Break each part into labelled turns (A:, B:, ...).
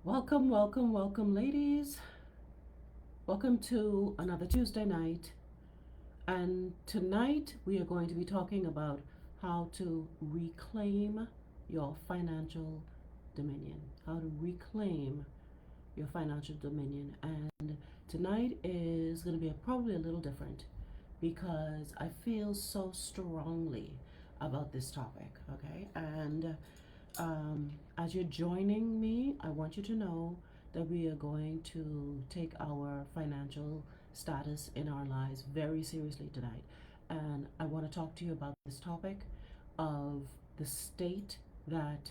A: Welcome, welcome, welcome, ladies. Welcome to another Tuesday night. And tonight we are going to be talking about how to reclaim your financial dominion. How to reclaim your financial dominion. And tonight is going to be probably a little different because I feel so strongly about this topic. Okay. And as you're joining me, I want you to know that we are going to take our financial status in our lives very seriously tonight. And I want to talk to you about this topic of the state that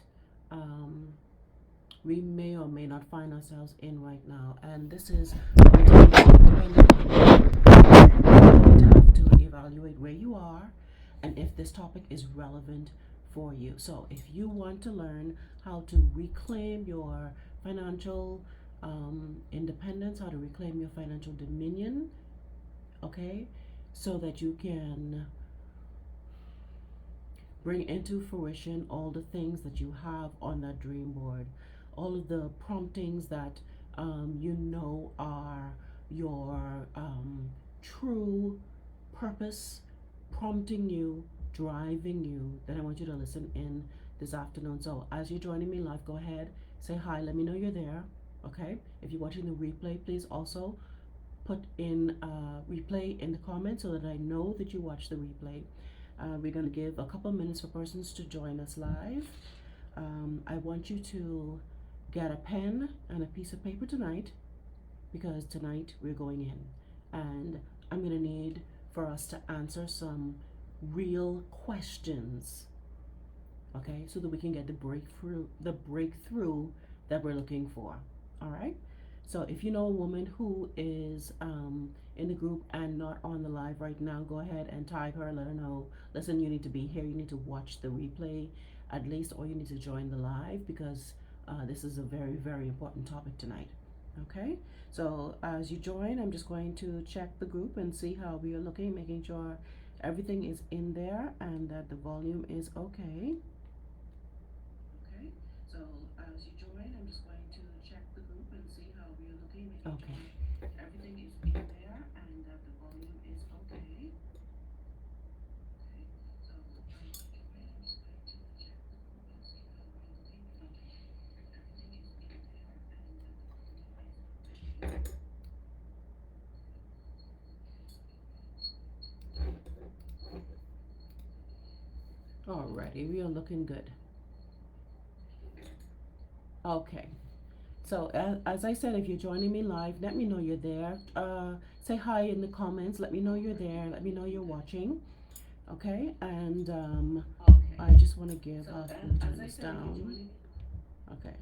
A: um, we may or may not find ourselves in right now. And this is going to have to evaluate where you are and if this topic is relevant for you. So, if you want to learn how to reclaim your financial independence, how to reclaim your financial dominion, okay, so that you can bring into fruition all the things that you have on that dream board, all of the promptings that you know are your true purpose, prompting you, driving you, then I want you to listen in this afternoon. So, as you're joining me live, go ahead, say hi, let me know you're there. Okay, if you're watching the replay, please also put in replay in the comments so that I know that you watch the replay. We're going to give a couple minutes for persons to join us live. I want you to get a pen and a piece of paper tonight because tonight we're going in. And I'm going to need for us to answer some real questions, okay, so that we can get the breakthrough that we're looking for. All right. So if you know a woman who is in the group and not on the live right now, go ahead and tag her. Let her know. Listen, you need to be here. You need to watch the replay at least, or you need to join the live because this is a very, very important topic tonight. Okay. So as you join, I'm just going to check the group and see how we are looking, making sure everything is in there and that the volume is okay. Okay, so as you join, I'm just going to check the group and see how we are looking, making okay sure everything is in there and that the volume is okay. Okay, so as you join, I'm just going to check the group and see how we are looking, making sure everything is in there and that the volume is okay. Alrighty, we are looking good. Okay. So as I said, if you're joining me live, let me know you're there. Say hi in the comments. Let me know you're there. Let me know you're watching. Okay, and I just want to give. So, turn this down. Okay.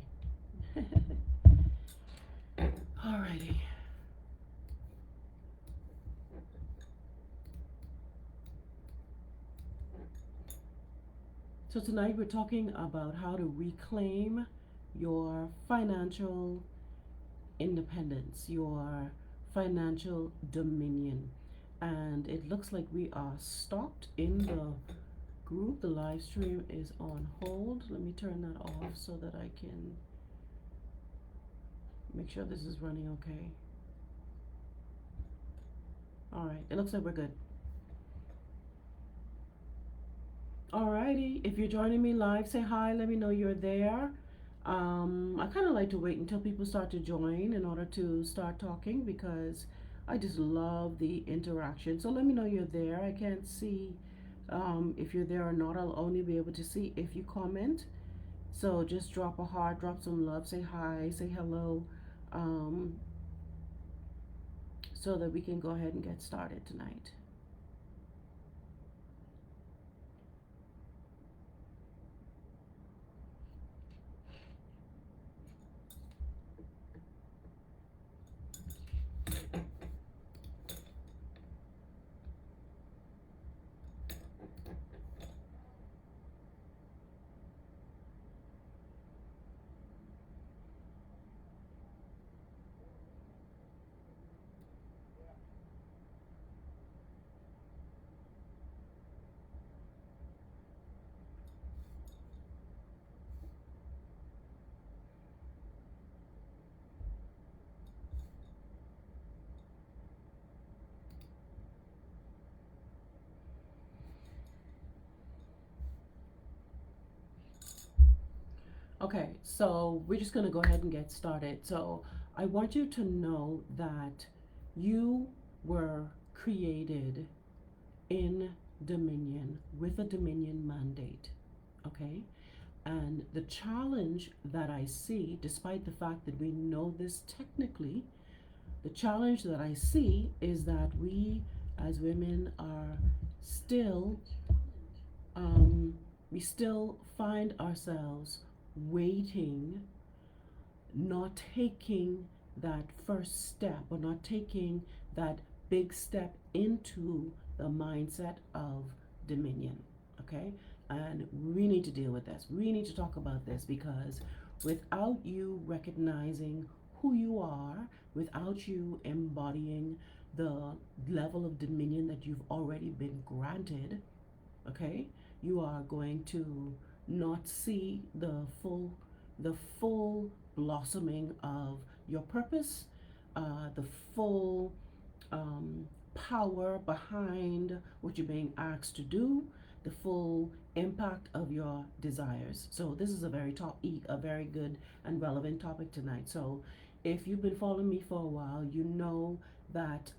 A: Alrighty. So tonight we're talking about how to reclaim your financial independence, your financial dominion. And it looks like we are stopped in the group. The live stream is on hold. Let me turn that off so that I can make sure this is running okay. All right, it looks like we're good. Alrighty, if you're joining me live, say hi, let me know you're there. I kind of like to wait until people start to join in order to start talking because I just love the interaction. So let me know you're there. I can't see if you're there or not. I'll only be able to see if you comment. So just drop a heart, drop some love, say hi, say hello, um, so that we can go ahead and get started tonight. Okay, so we're just going to go ahead and get started. So I want you to know that you were created in dominion with a dominion mandate. Okay? And the challenge that I see, despite the fact that we know this technically, the challenge that I see is that we as women are still, um, we still find ourselves waiting, not taking that first step or not taking that big step into the mindset of dominion. Okay? And we need to deal with this. We need to talk about this because without you recognizing who you are, without you embodying the level of dominion that you've already been granted, okay, you are going to not see the full blossoming of your purpose, the full power behind what you're being asked to do, the full impact of your desires. So this is a a very good and relevant topic tonight. So if you've been following me for a while, you know that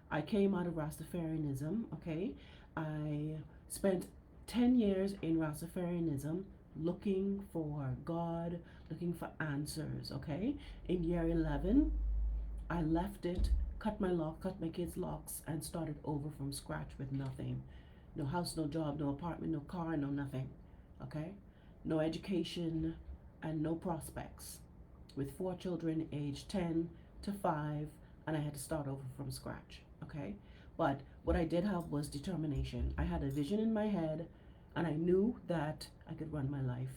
A: I came out of Rastafarianism. Okay, I spent 10 years in Rastafarianism looking for God, looking for answers. Okay, in year 11, I left it, cut my kids' locks, and started over from scratch with nothing. No house, no job, no apartment, no car, no nothing. Okay? No education and no prospects. With four children aged 10 to 5, and I had to start over from scratch. Okay? But what I did have was determination. I had a vision in my head, and I knew that I could run my life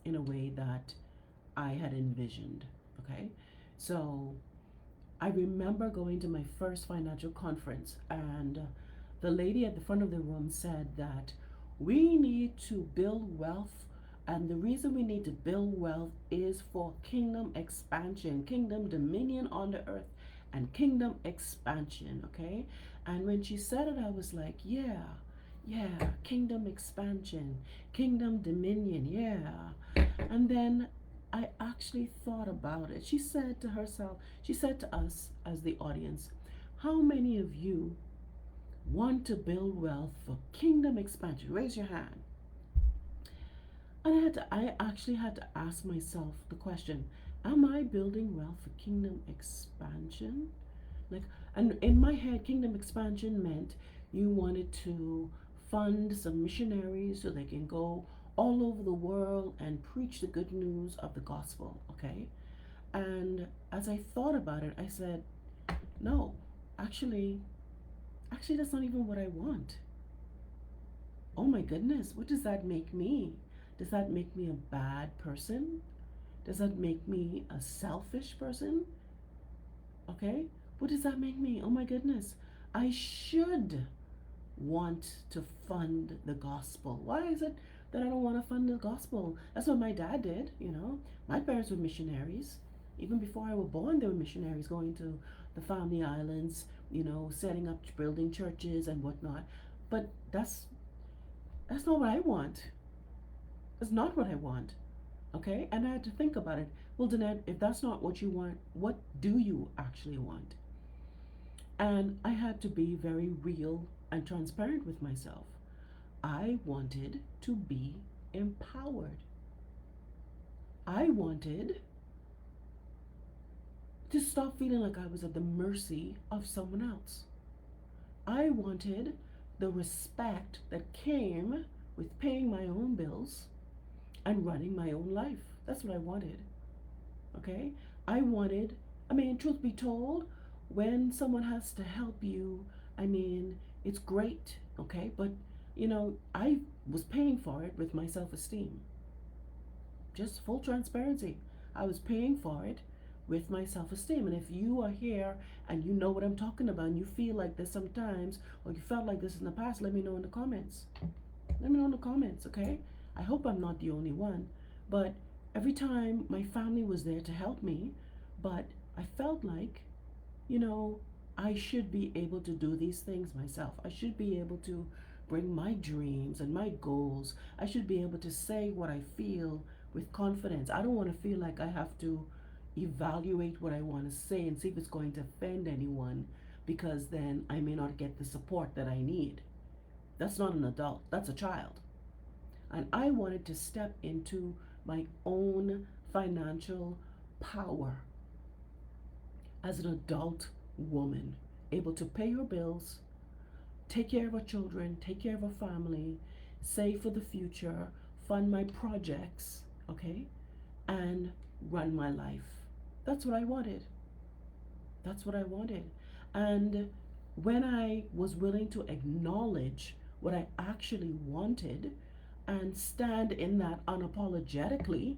A: in a way that I had envisioned. Okay? So I remember going to my first financial conference, and the lady at the front of the room said that we need to build wealth, and the reason we need to build wealth is for kingdom expansion, kingdom dominion on the earth, and kingdom expansion. Okay, and when she said it, I was like, yeah, yeah, kingdom expansion, kingdom dominion, yeah. And then I actually thought about it. She said to herself, she said to us as the audience, how many of you want to build wealth for kingdom expansion? Raise your hand. And I actually had to ask myself the question, am I building wealth for kingdom expansion? Like, and in my head, kingdom expansion meant you wanted to fund some missionaries so they can go all over the world and preach the good news of the gospel, okay? And as I thought about it, I said, no, actually, that's not even what I want. Oh my goodness, what does that make me? Does that make me a bad person? Does that make me a selfish person? Okay? What does that make me? Oh my goodness. I should want to fund the gospel. Why is it that I don't want to fund the gospel? That's what my dad did, you know. My parents were missionaries. Even before I was born, they were missionaries going to the family islands, you know, setting up, building churches and whatnot. But that's not what I want. That's not what I want. Okay? And I had to think about it. Well, Danette, if that's not what you want, what do you actually want? And I had to be very real and transparent with myself. I wanted to be empowered. I wanted to stop feeling like I was at the mercy of someone else. I wanted the respect that came with paying my own bills and running my own life. That's what I wanted. Okay? I wanted, I mean, truth be told, when someone has to help you, I mean, it's great, okay? But, you know, I was paying for it with my self esteem. Just full transparency. I was paying for it with my self esteem. And if you are here and you know what I'm talking about and you feel like this sometimes, or you felt like this in the past, let me know in the comments. Let me know in the comments, okay? I hope I'm not the only one. But every time my family was there to help me, but I felt like, you know, I should be able to do these things myself. I should be able to bring my dreams and my goals. I should be able to say what I feel with confidence. I don't want to feel like I have to evaluate what I want to say and see if it's going to offend anyone, because then I may not get the support that I need. That's not an adult, that's a child. And I wanted to step into my own financial power as an adult woman, able to pay her bills, take care of her children, take care of her family, save for the future, fund my projects, okay, and run my life. That's what I wanted. That's what I wanted. And when I was willing to acknowledge what I actually wanted and stand in that unapologetically,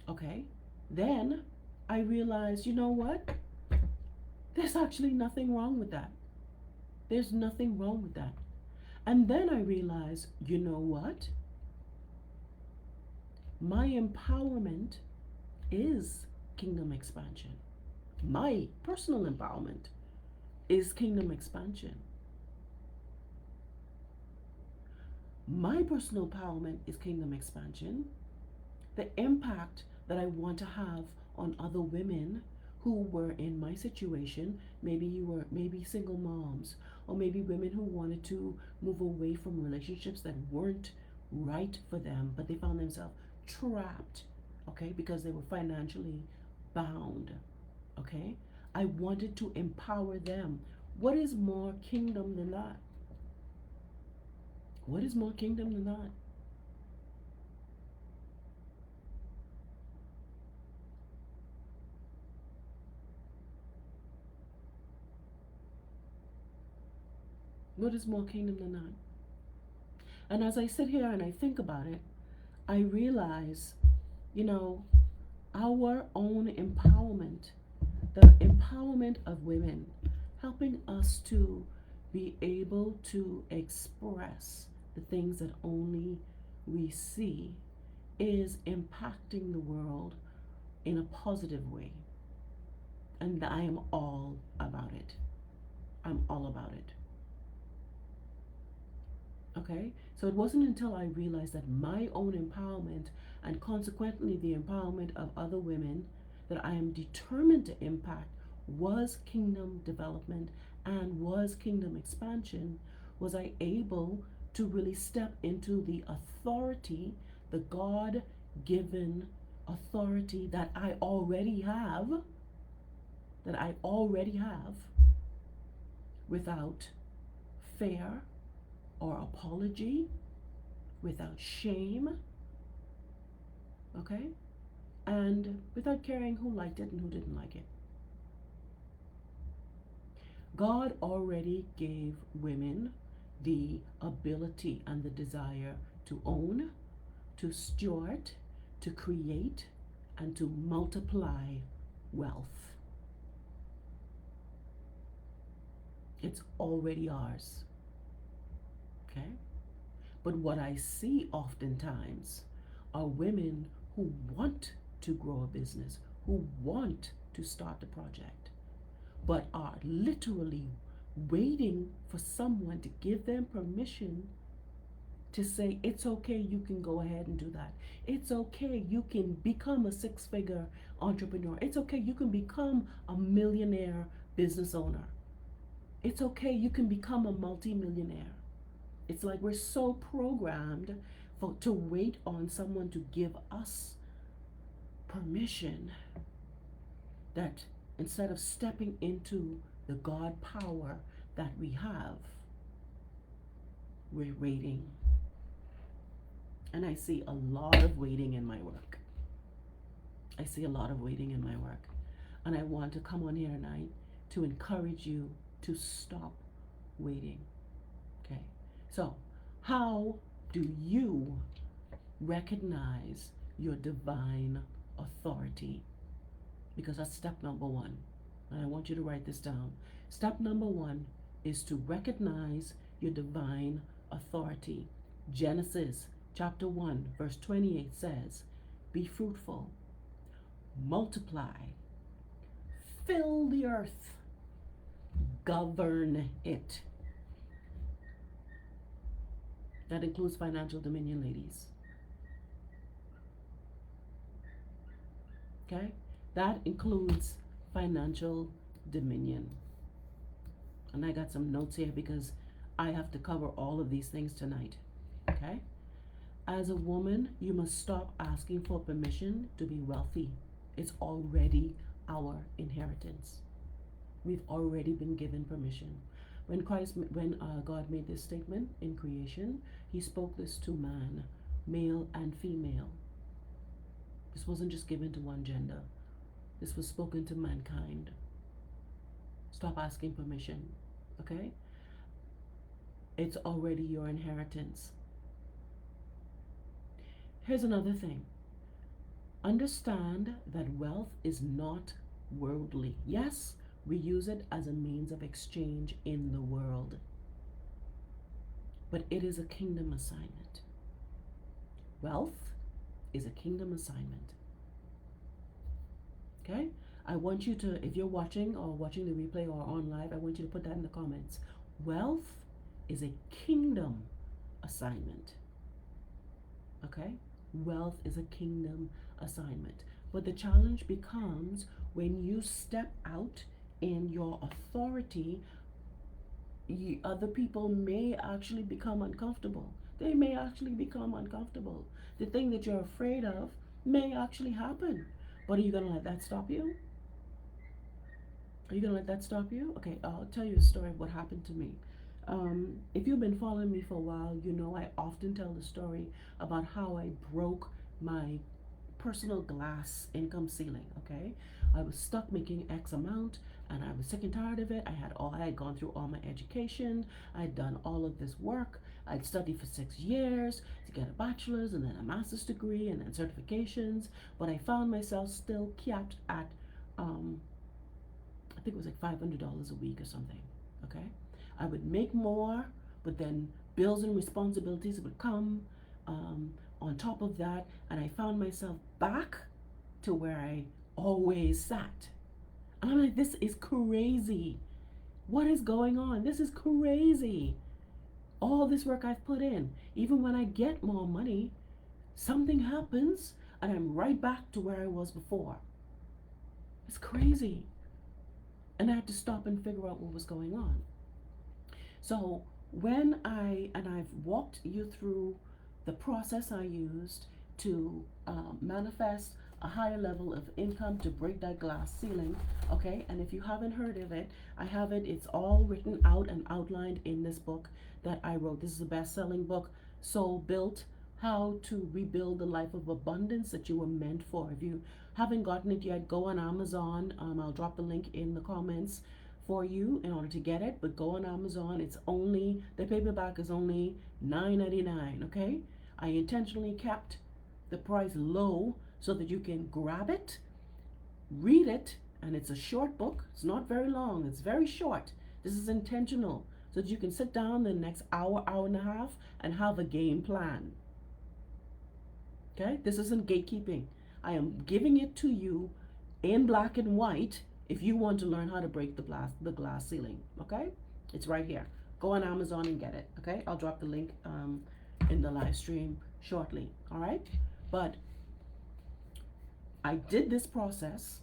A: okay, then I realized, you know what? There's actually nothing wrong with that. There's nothing wrong with that. And then I realized, you know what? My empowerment is kingdom expansion. My personal empowerment is kingdom expansion. My personal empowerment is kingdom expansion. The impact that I want to have on other women who were in my situation, maybe you were maybe single moms, or maybe women who wanted to move away from relationships that weren't right for them, but they found themselves trapped, okay, because they were financially bound, okay? I wanted to empower them. What is more kingdom than that? What is more kingdom than that? What is more kingdom than that? And as I sit here and I think about it, I realize, you know, our own empowerment, the empowerment of women, helping us to be able to express the things that only we see, is impacting the world in a positive way. And I am all about it. I'm all about it. Okay? So it wasn't until I realized that my own empowerment, and consequently the empowerment of other women that I am determined to impact, was kingdom development and was kingdom expansion, was I able to really step into the authority, the God given authority that I already have, without fear or apology, without shame, okay? And without caring who liked it and who didn't like it. God already gave women the ability and the desire to own, to steward, to create, and to multiply wealth. It's already ours. Okay? But what I see oftentimes are women who want to grow a business, who want to start a project, but are literally waiting for someone to give them permission to say, it's okay, you can go ahead and do that. It's okay, you can become a six-figure entrepreneur. It's okay, you can become a millionaire business owner. It's okay, you can become a multimillionaire. It's like we're so programmed to wait on someone to give us permission, that instead of stepping into the God power that we have, we're waiting. And I see a lot of waiting in my work. I see a lot of waiting in my work. And I want to come on here tonight to encourage you to stop waiting. Okay? So, how do you recognize your divine authority? Because that's step number one. And I want you to write this down. Step number one is to recognize your divine authority. Genesis chapter 1, verse 28 says, be fruitful, multiply, fill the earth, govern it. That includes financial dominion, ladies. Okay? That includes financial dominion. And I got some notes here because I have to cover all of these things tonight. Okay? As a woman, you must stop asking for permission to be wealthy. It's already our inheritance. We've already been given permission. When God made this statement in creation, He spoke this to man, male and female. This wasn't just given to one gender. This was spoken to mankind. Stop asking permission, okay? It's already your inheritance. Here's another thing. Understand that wealth is not worldly. Yes, we use it as a means of exchange in the world, but it is a kingdom assignment. Wealth is a kingdom assignment. Okay? I want you to, if you're watching or watching the replay or on live, I want you to put that in the comments. Wealth is a kingdom assignment. Okay? Wealth is a kingdom assignment. But the challenge becomes when you step out in your authority, other people may actually become uncomfortable. They may actually become uncomfortable. The thing that you're afraid of may actually happen. But are you going to let that stop you? Are you going to let that stop you? Okay, I'll tell you a story of what happened to me. If you've been following me for a while, you know I often tell the story about how I broke my personal glass income ceiling, okay? I was stuck making X amount and I was sick and tired of it. I had gone through all my education. I'd done all of this work. I'd studied for 6 years to get a bachelor's and then a master's degree and then certifications, but I found myself still capped at I think it was like $500 a week or something, okay? I would make more, but then bills and responsibilities would come on top of that, and I found myself back to where I always sat. And I'm like, this is crazy. What is going on? This is crazy. All this work I've put in, even when I get more money, something happens and I'm right back to where I was before. It's crazy. And I had to stop and figure out what was going on. So I've walked you through the process I used to manifest a higher level of income to break that glass ceiling, okay? And if you haven't heard of it, I have it. It's all written out and outlined in this book that I wrote. This is a best-selling book, Soul Built, How to Rebuild the Life of Abundance that you were meant for. If you haven't gotten it yet, go on Amazon. I'll drop the link in the comments for you in order to get it, but go on Amazon. It's only, the paperback is only $9.99, okay? I intentionally kept the price low so that you can grab it, read it, and it's a short book. It's not very long, it's very short. This is intentional so that you can sit down the next hour, hour and a half and have a game plan. Okay? This isn't gatekeeping. I am giving it to you in black and white if you want to learn how to break the glass ceiling. Okay? It's right here. Go on Amazon and get it. Okay? I'll drop the link in the live stream shortly. All right? But I did this process,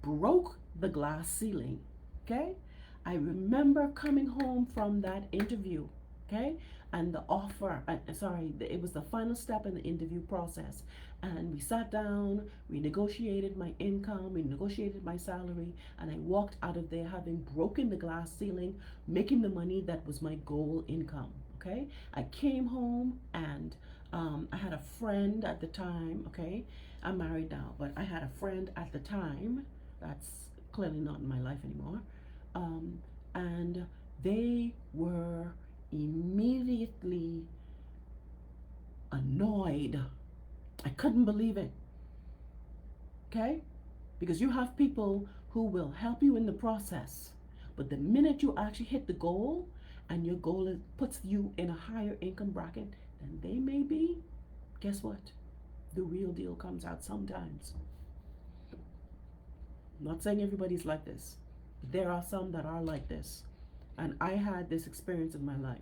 A: broke the glass ceiling. Okay? I remember coming home from that interview. Okay? And the offer, it was the final step in the interview process. And we sat down, we negotiated my income, we negotiated my salary, and I walked out of there having broken the glass ceiling, making the money that was my goal income. Okay? I came home and I had a friend at the time, okay? I'm married now, but I had a friend at the time that's clearly not in my life anymore. And they were immediately annoyed. I couldn't believe it. Okay? Because you have people who will help you in the process, but the minute you actually hit the goal and your goal puts you in a higher income bracket than they may be, guess what? The real deal comes out sometimes. I'm not saying everybody's like this, but there are some that are like this. And I had this experience in my life.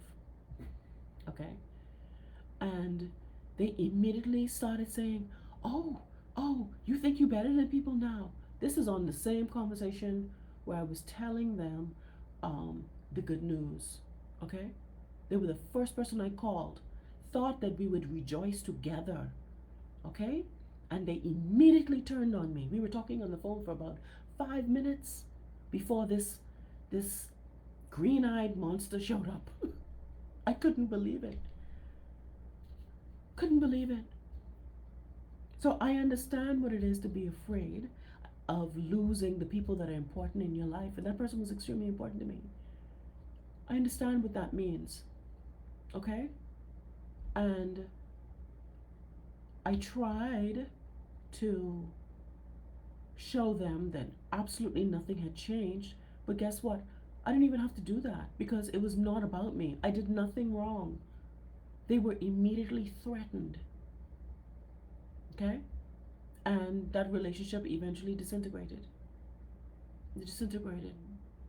A: Okay? And they immediately started saying, "Oh, oh, you think you're better than people now?" This is on the same conversation where I was telling them um, the good news. Okay? They were the first person I called, thought that we would rejoice together. Okay? And they immediately turned on me. We were talking on the phone for about 5 minutes before this green-eyed monster showed up. I couldn't believe it. Couldn't believe it. So I understand what it is to be afraid of losing the people that are important in your life, and that person was extremely important to me. I understand what that means, okay? And I tried to show them that absolutely nothing had changed, but guess what? I didn't even have to do that because it was not about me. I did nothing wrong. They were immediately threatened, okay? And that relationship eventually disintegrated. It disintegrated.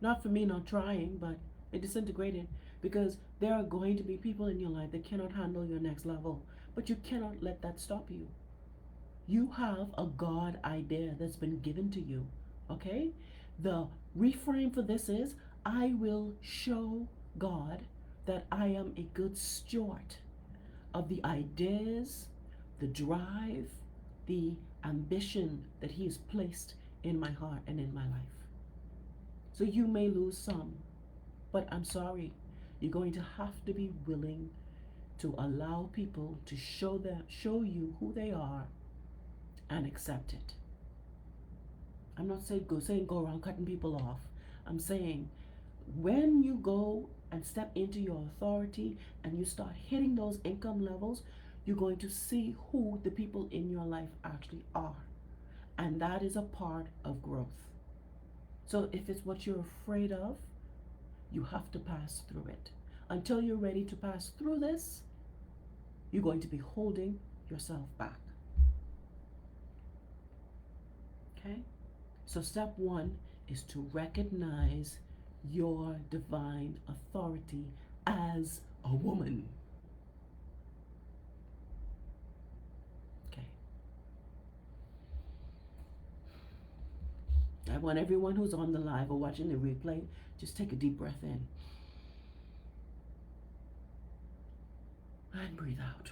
A: Not for me not trying, but it disintegrated because there are going to be people in your life that cannot handle your next level. But you cannot let that stop you. You have a God idea that's been given to you. Okay? The reframe for this is I will show God that I am a good steward of the ideas, the drive, the ambition that He has placed in my heart and in my life. So you may lose some, but I'm sorry. You're going to have to be willing to allow people to show you who they are and accept it. I'm not saying go around cutting people off. I'm saying when you go and step into your authority and you start hitting those income levels, you're going to see who the people in your life actually are. And that is a part of growth. So if it's what you're afraid of, you have to pass through it. Until you're ready to pass through this, you're going to be holding yourself back. Okay? So, step one is to recognize your divine authority as a woman. Okay? I want everyone who's on the live or watching the replay, just take a deep breath in and breathe out.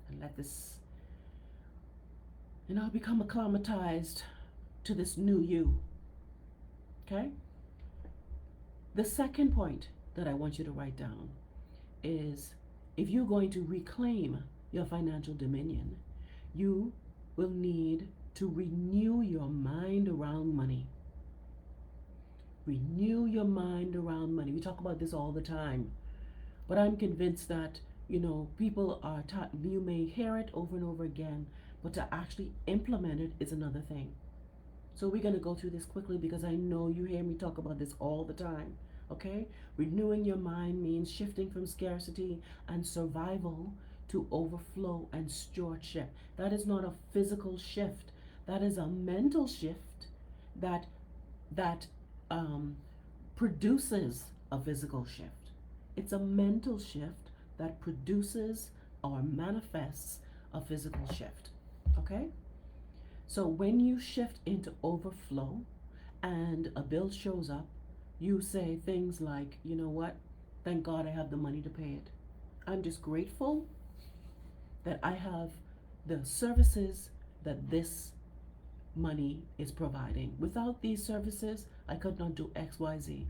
A: And let this, become acclimatized to this new you. Okay? The second point that I want you to write down is if you're going to reclaim your financial dominion, you will need to renew your mind around money. Renew your mind around money. We talk about this all the time, but I'm convinced that people are taught. You may hear it over and over again, but to actually implement it is another thing. So we're going to go through this quickly because I know you hear me talk about this all the time. Okay? Renewing your mind means shifting from scarcity and survival to overflow and stewardship. That is not a physical shift. That is a mental shift that that um, produces a physical shift. It's a mental shift that produces or manifests a physical shift. Okay? So when you shift into overflow and a bill shows up, you say things like, you know what? Thank God I have the money to pay it. I'm just grateful that I have the services that this money is providing. Without these services, I could not do XYZ.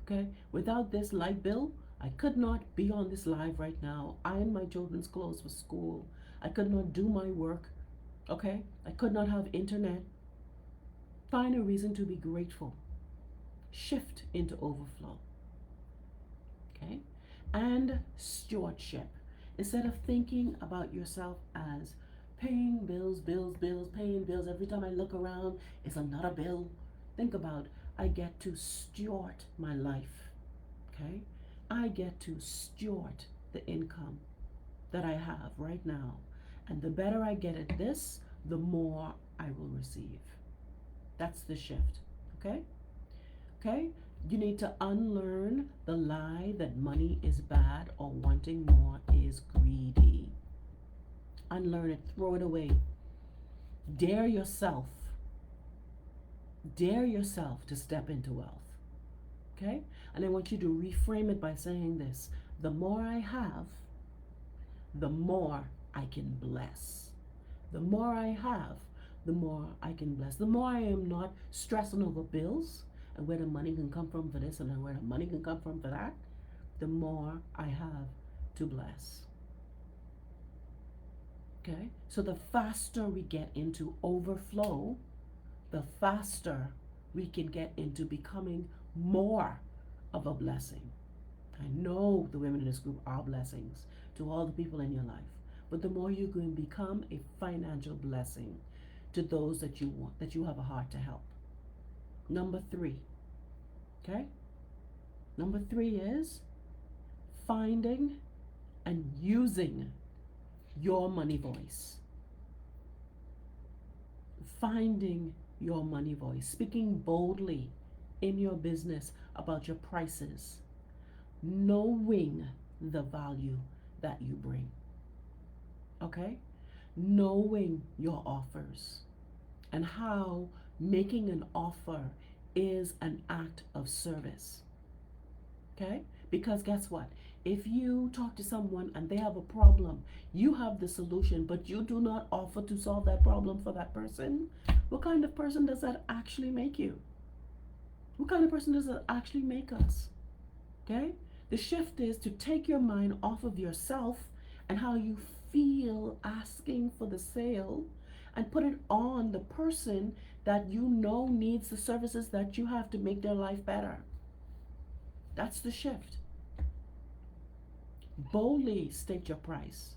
A: Okay? Without this light bill, I could not be on this live right now, iron my children's clothes for school. I could not do my work. Okay? I could not have internet. Find a reason to be grateful. Shift into overflow. Okay? And stewardship. Instead of thinking about yourself as paying bills, bills, bills, paying bills, every time I look around, it's another bill. Think about I get to steward my life. Okay? I get to steward the income that I have right now. And the better I get at this, the more I will receive. That's the shift. Okay? Okay? You need to unlearn the lie that money is bad or wanting more is greedy. Unlearn it, throw it away. Dare yourself. Dare yourself to step into wealth. Okay? And I want you to reframe it by saying this: the more I have, the more I can bless. The more I have, the more I can bless. The more I am not stressing over bills and where the money can come from for this and where the money can come from for that, the more I have to bless. Okay? So the faster we get into overflow, the faster we can get into becoming more of a blessing. I know the women in this group are blessings to all the people in your life, but the more you can become a financial blessing to those that you want, that you have a heart to help. Number 3, okay? Number 3 is finding and using your money voice. Finding your money voice, speaking boldly in your business about your prices, knowing the value that you bring. Okay? Knowing your offers and how making an offer is an act of service. Okay? Because guess what? If you talk to someone and they have a problem, you have the solution, but you do not offer to solve that problem for that person, what kind of person does that actually make you? What kind of person does that actually make us? Okay? The shift is to take your mind off of yourself and how you feel asking for the sale and put it on the person that you know needs the services that you have to make their life better. That's the shift. Boldly state your price.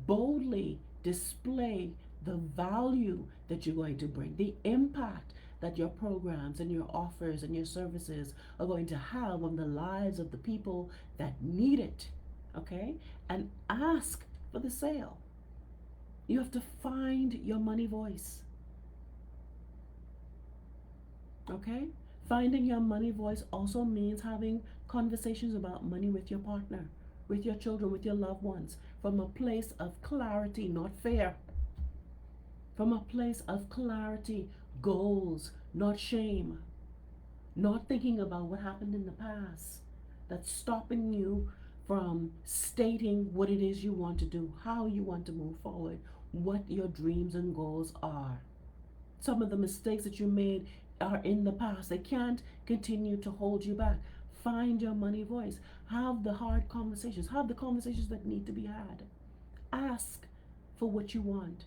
A: Boldly display the value that you're going to bring, the impact that your programs and your offers and your services are going to have on the lives of the people that need it. Okay? And ask for the sale. You have to find your money voice. Okay? Finding your money voice also means having conversations about money with your partner, with your children, with your loved ones, from a place of clarity, not fear. From a place of clarity, goals, not shame. Not thinking about what happened in the past that's stopping you from stating what it is you want to do, how you want to move forward, what your dreams and goals are. Some of the mistakes that you made are in the past. They can't continue to hold you back. Find your money voice. Have the hard conversations. Have the conversations that need to be had. Ask for what you want.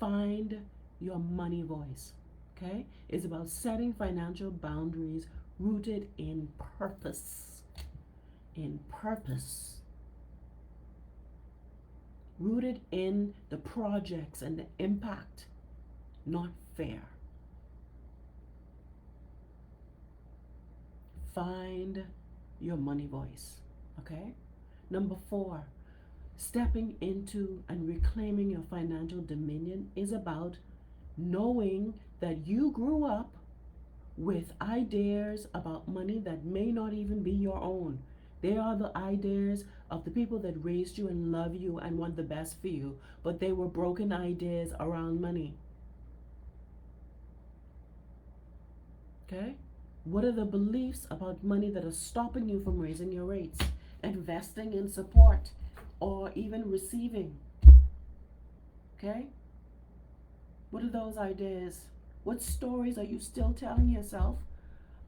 A: Find your money voice. Okay? It's about setting financial boundaries rooted in purpose. In purpose. Rooted in the projects and the impact, not fear. Find your money voice. Okay? Number 4, stepping into and reclaiming your financial dominion is about knowing that you grew up with ideas about money that may not even be your own. They are the ideas of the people that raised you and love you and want the best for you, but they were broken ideas around money. Okay? What are the beliefs about money that are stopping you from raising your rates, investing in support, or even receiving? Okay? What are those ideas? What stories are you still telling yourself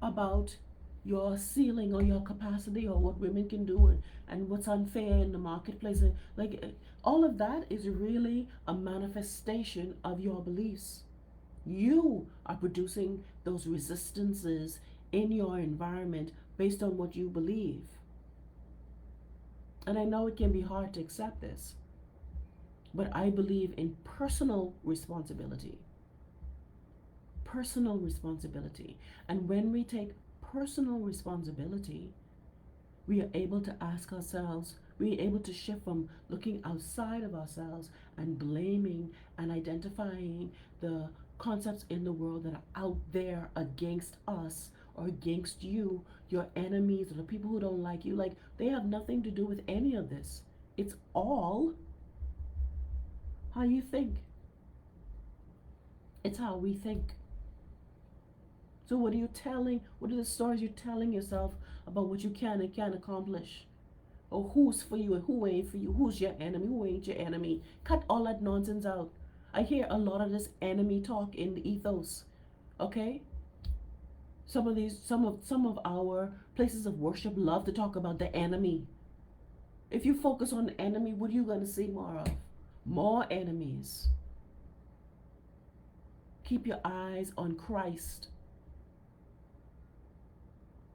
A: about your ceiling or your capacity or what women can do and what's unfair in the marketplace? Like, all of that is really a manifestation of your beliefs. You are producing those resistances in your environment based on what you believe. And I know it can be hard to accept this, but I believe in personal responsibility. Personal responsibility. And when we take personal responsibility, we are able to ask ourselves, we are able to shift from looking outside of ourselves and blaming and identifying the concepts in the world that are out there against us or against you, your enemies, or the people who don't like you, like they have nothing to do with any of this. It's all how you think. It's how we think. So what are you telling? What are the stories you're telling yourself about what you can and can't accomplish? Or who's for you and who ain't for you? Who's your enemy? Who ain't your enemy? Cut all that nonsense out. I hear a lot of this enemy talk in the ethos. Okay? Some of our places of worship love to talk about the enemy. If you focus on the enemy, what are you going to see more of? More enemies. Keep your eyes on Christ.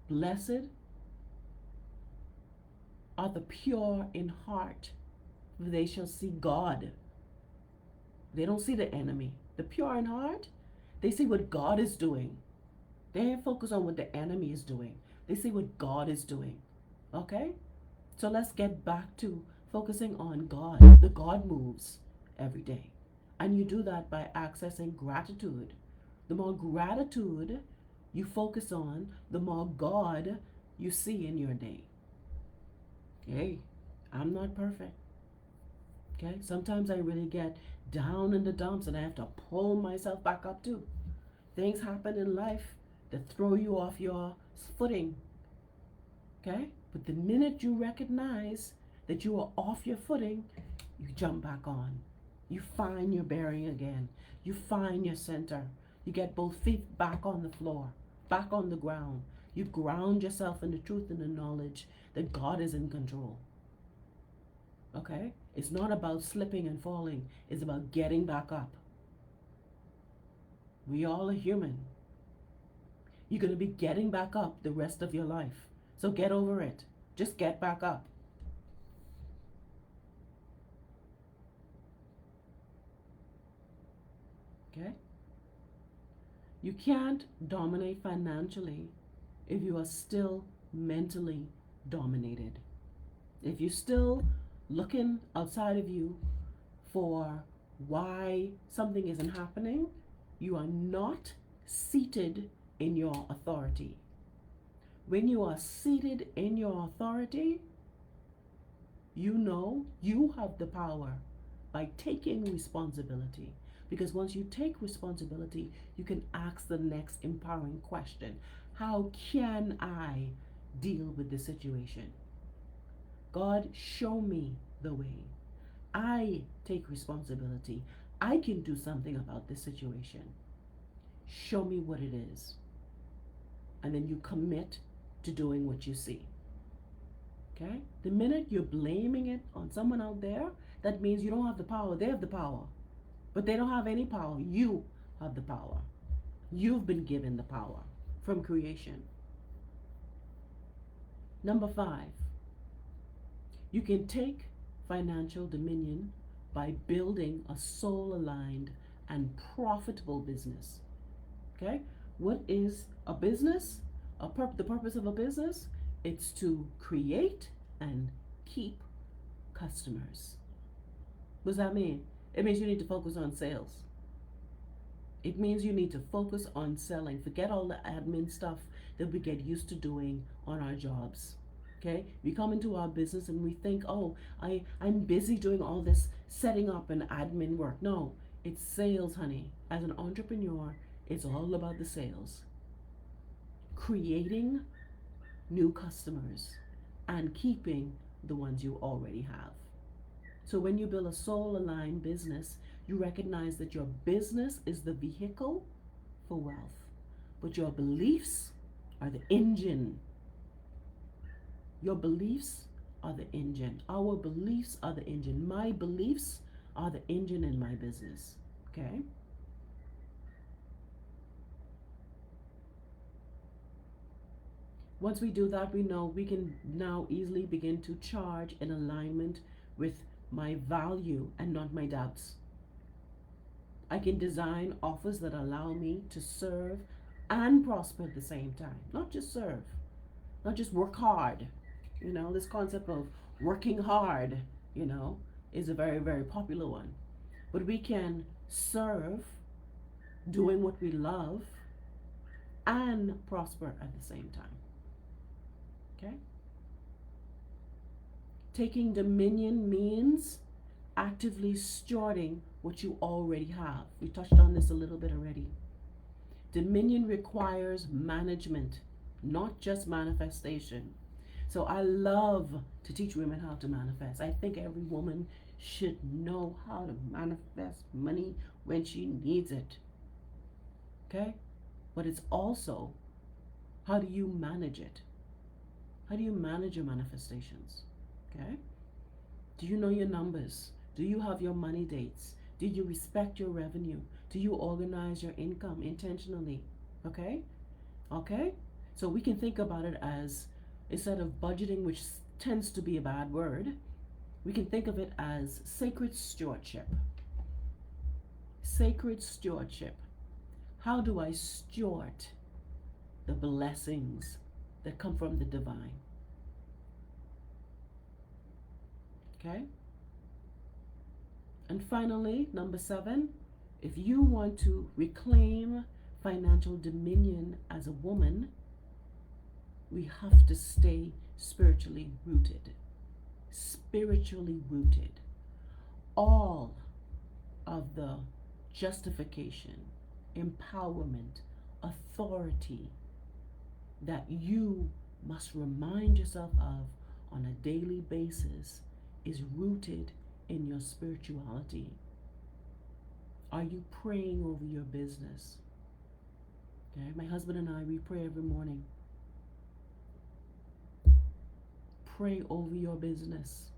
A: Blessed are the pure in heart, for they shall see God. They don't see the enemy. The pure in heart, they see what God is doing. They ain't focused on what the enemy is doing. They see what God is doing. Okay? So let's get back to focusing on God. The God moves every day. And you do that by accessing gratitude. The more gratitude you focus on, the more God you see in your day. Hey, I'm not perfect. Okay? Sometimes I really get down in the dumps and I have to pull myself back up too. Things happen in life that throw you off your footing. Okay? But the minute you recognize that you are off your footing, you jump back on. You find your bearing again. You find your center. You get both feet back on the floor, back on the ground. You ground yourself in the truth and the knowledge that God is in control. Okay? It's not about slipping and falling. It's about getting back up. We all are human. You're going to be getting back up the rest of your life. So get over it. Just get back up. Okay? You can't dominate financially if you are still mentally dominated. If you're still looking outside of you for why something isn't happening, you are not seated in your authority. When you are seated in your authority, you know you have the power by taking responsibility. Because once you take responsibility, you can ask the next empowering question. How can I deal with this situation? God, show me the way. I take responsibility. I can do something about this situation. Show me what it is. And then you commit to doing what you see. Okay? The minute you're blaming it on someone out there, that means you don't have the power. They have the power. But they don't have any power. You have the power. You've been given the power from creation. Number 5, you can take financial dominion by building a soul-aligned and profitable business. Okay? What is a business? The purpose of a business? It's to create and keep customers. What does that mean? It means you need to focus on sales. It means you need to focus on selling. Forget all the admin stuff that we get used to doing on our jobs. Okay? We come into our business and we think, oh, I'm busy doing all this setting up and admin work. No, it's sales, honey. As an entrepreneur, it's all about the sales. Creating new customers and keeping the ones you already have. So when you build a soul-aligned business, you recognize that your business is the vehicle for wealth, but your beliefs are the engine. Your beliefs are the engine. Our beliefs are the engine. My beliefs are the engine in my business. Okay? Once we do that, we know we can now easily begin to charge in alignment with my value and not my doubts. I can design offers that allow me to serve and prosper at the same time. Not just serve, not just work hard. This concept of working hard, is a very, very popular one. But we can serve doing what we love, and prosper at the same time. Okay? Taking dominion means actively stewarding what you already have. We touched on this a little bit already. Dominion requires management, not just manifestation. So I love to teach women how to manifest. I think every woman should know how to manifest money when she needs it. Okay? But it's also, how do you manage it? How do you manage your manifestations? Okay? Do you know your numbers? Do you have your money dates? Do you respect your revenue? Do you organize your income intentionally? Okay? Okay? So we can think about it as, instead of budgeting, which tends to be a bad word, we can think of it as sacred stewardship. Sacred stewardship. How do I steward the blessings that come from the divine? Okay? And finally, number 7, if you want to reclaim financial dominion as a woman, we have to stay spiritually rooted. Spiritually rooted. All of the justification, empowerment, authority that you must remind yourself of on a daily basis is rooted in your spirituality. Are you praying over your business? Okay, my husband and I, we pray every morning. Pray over your business.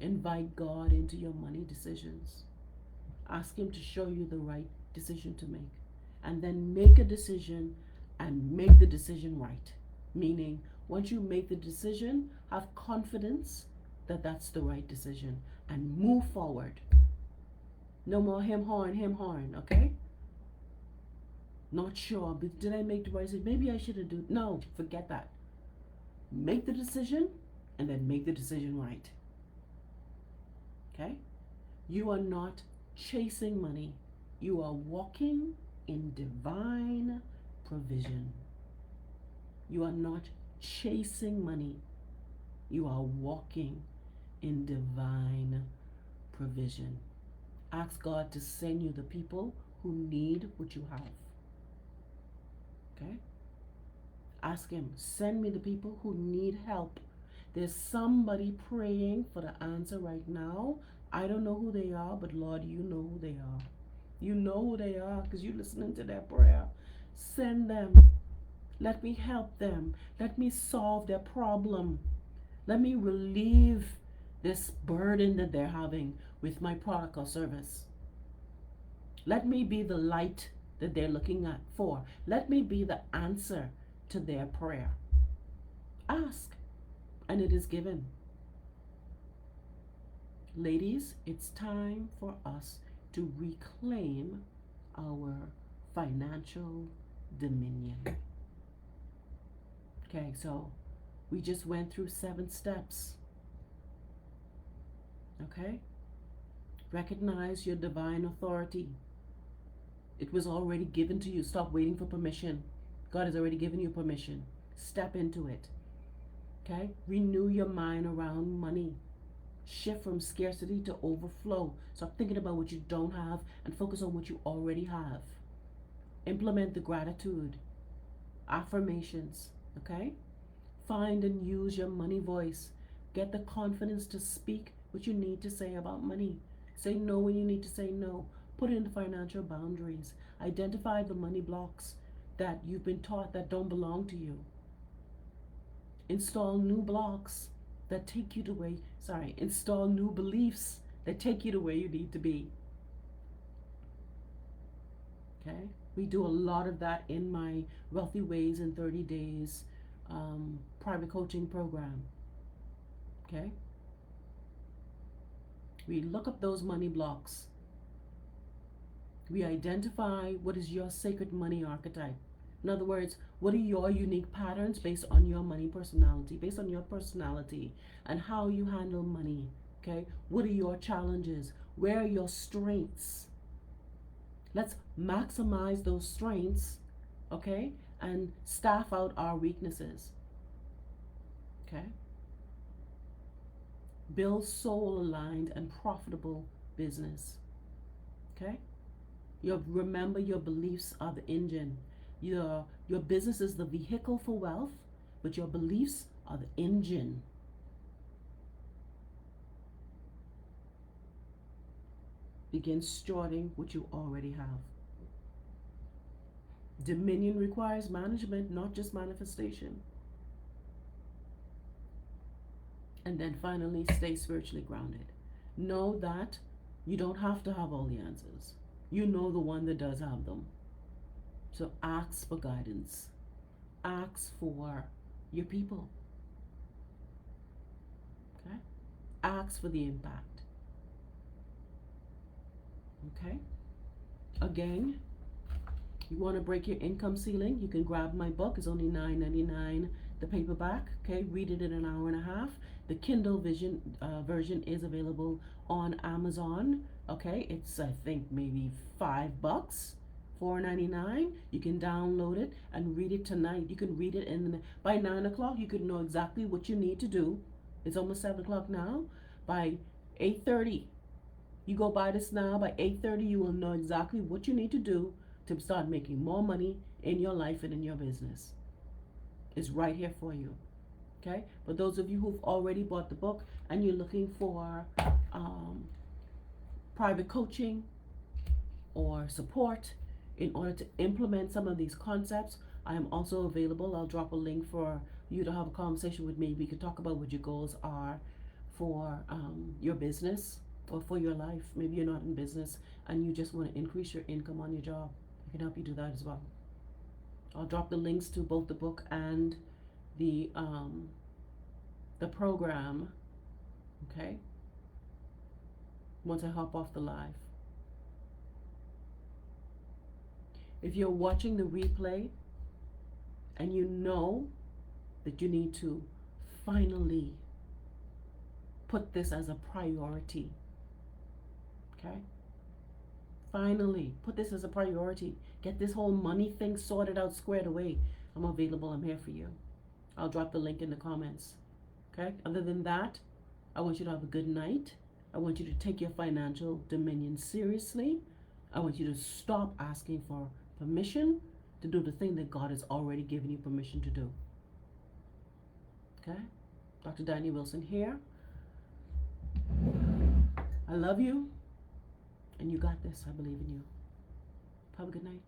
A: Invite God into your money decisions. Ask Him to show you the right decision to make. And then make a decision and make the decision right. Meaning, once you make the decision, have confidence that that's the right decision and move forward. No more him horn, okay? Not sure, but did I make the right decision? Maybe I should have done. No, forget that. Make the decision and then make the decision right. Okay? You are not chasing money. You are walking in divine provision. You are not chasing money. You are walking in divine provision. Ask God to send you the people who need what you have. Okay? Ask Him, send me the people who need help. There's somebody praying for the answer right now. I don't know who they are, but Lord, you know who they are. You know who they are because you're listening to their prayer. Send them. Let me help them. Let me solve their problem. Let me relieve this burden that they're having with my product or service. Let me be the light that they're looking at for. Let me be the answer to their prayer. Ask, and it is given. Ladies, it's time for us to reclaim our financial dominion. Okay, so we just went through 7 steps. Okay? Recognize your divine authority. It was already given to you. Stop waiting for permission. God has already given you permission. Step into it. Okay? Renew your mind around money. Shift from scarcity to overflow. Stop thinking about what you don't have and focus on what you already have. Implement the gratitude, affirmations. Okay? Find and use your money voice. Get the confidence to speak what you need to say about money. Say no when you need to say no. Put in the financial boundaries. Identify the money blocks that you've been taught that don't belong to you. Install new blocks that take you to install new beliefs that take you to where you need to be. Okay? We do a lot of that in my Wealthy Ways in 30 Days private coaching program. Okay? We look up those money blocks. We identify what is your sacred money archetype. In other words, what are your unique patterns based on your money personality, based on your personality and how you handle money. Okay? What are your challenges? Where are your strengths? Let's maximize those strengths, okay, and staff out our weaknesses, okay? Build soul aligned and profitable business, okay? Remember, your beliefs are the engine. Your business is the vehicle for wealth, but your beliefs are the engine. Begin starting what you already have. Dominion requires management, not just manifestation. And then finally, stay spiritually grounded. Know that you don't have to have all the answers. You know the one that does have them. So ask for guidance. Ask for your people. Okay? Ask for the impact. Okay? Again, you want to break your income ceiling, you can grab my book. It's only $9.99 the paperback. Okay, read it in an hour and a half. The Kindle version is available on Amazon. Okay, it's I think maybe $5, $4.99. You can download it and read it tonight. You can read it by 9 o'clock. You can know exactly what you need to do. It's almost 7 o'clock now. By 8:30, you go buy this now. By 8:30, you will know exactly what you need to do to start making more money in your life and in your business. It's right here for you. Okay? For those of you who've already bought the book and you're looking for private coaching or support in order to implement some of these concepts, I am also available. I'll drop a link for you to have a conversation with me. We can talk about what your goals are for your business or for your life. Maybe you're not in business and you just want to increase your income on your job. I can help you do that as well. I'll drop the links to both the book and the program, okay, once I hop off the live. If you're watching the replay and you know that you need to finally put this as a priority, okay? Finally, put this as a priority. Get this whole money thing sorted out, squared away. I'm available. I'm here for you. I'll drop the link in the comments. Okay? Other than that, I want you to have a good night. I want you to take your financial dominion seriously. I want you to stop asking for permission to do the thing that God has already given you permission to do. Okay? Dr. Danny Wilson here. I love you. And you got this. I believe in you. Have a good night.